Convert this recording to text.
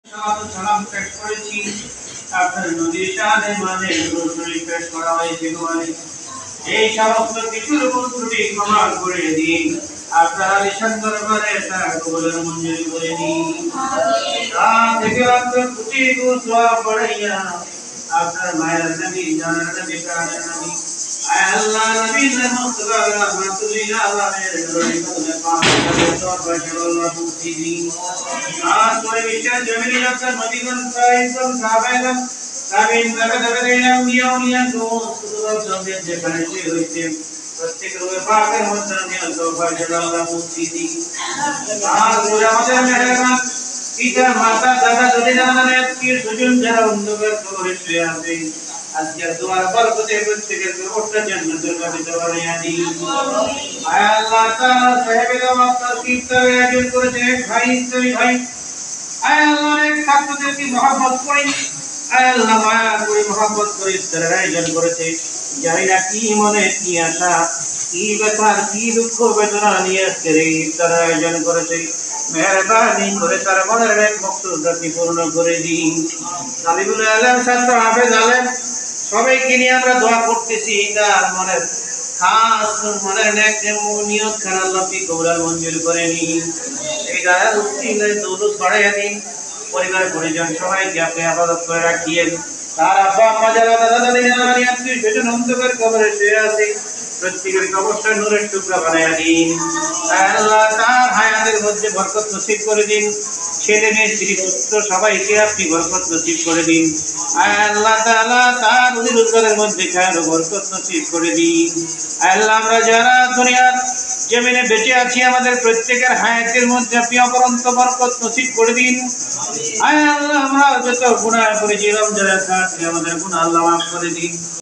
সালাম পেশ করেছি আপনার নবীর শানে মানে রসুল পেশ করা হয়েছে এই সমস্ত কিছুর উপর ত্রুটি ক্ষমা করে দিন আপনার আলিশান দরবারে তার কবুলের মঞ্জুরি করে দিন থেকে আপনার ত্রুটি দোয়া পড়াইয়া আপনার মায়ের নবী জানার নবী প্রাণের নবী আল্লাহ নবী মুস্তাফা রাহমাতুল্লাহ আলাইহি রহিমতুল্লাহ পাক দরবার আল্লাহ মুক্তি দিন आज कोई विषय जमीनी अक्सर मदीना साइंसम साबेगम साबिन तबदबरेना मियाउनिया को सुदूर जंगे जेखाने से होइते प्रत्येक रोए पाकेर मধ্যে নিয়ে তওবা আল্লাহ মুক্তি দিন আর রোজা আমাদের মেহরবান পিতা মাতা দাদা দাদি নানাদের পীর সুজন যারা অন্ধকার কবরে শুয়ে আছে আজকে তোমার বরকতে প্রত্যেকের ওটা জান্নাতের ভিতরে বানিয়ে দিন আয় আল্লাহ তাআলা সাহেবের ওয়াক্ত কীর্তনের আয়োজন করেছে ভাই ইসলামী ভাই আয় আল্লাহ এক ছাত্রদেরকে মহব্বত করি আয় আল্লাহ মায়া করে মহব্বত করে ইফতারের আয়োজন করেছে জানি না কি মনে কি আশা কি ব্যথা কি দুঃখ বেদনা নিয়ে আজকের এই ইফতারের আয়োজন করেছে মেহরবানি করে তার মনের এক মকসুদটি পূর্ণ করে দিন তালিবুল আলম ছাত্র হাফেজ আলেম সবাইকে নিয়ে আমরা দোয়া করতেছি তার মনের খাস মনের নেক নিয়ত খান আল্লাহ কি কবুল মঞ্জুর করে নিন এই দায়ার উত্তীর্ণ দৌলত বাড়াইয়া দিন পরিবার পরিজন সবাইকে আপনি আবাদত করে রাখিয়েন তার আব্বা আম্মা যারা দাদা দাদি নানানি আত্মীয় স্বজন অন্ধকার কবরে শুয়ে আছে প্রত্যেকের কবরটা নূরের টুকরা বানাইয়া দিন আল্লাহ তার হায়াতের মধ্যে বরকত নসিব করে দিন ছেলে মেয়ে স্ত্রী পুত্র সবাইকে আপনি বরকত নসিব করে দিন আল্লাহ তাআলা তার রুজি রোজগারের মধ্যে খায়ের বরকত নসিব করে দিন আল্লাহ আমরা যারা দুনিয়ার জমিনে বেঁচে আছি আমাদের প্রত্যেকের হায়াতের মধ্যে আপনি অপরন্ত বরকত নসিব করে দিন আল্লাহ আমরা যত গুনাহ করেছি রমজানের কাছে আমাদের গুনাহ আল্লাহ মাফ করে দিন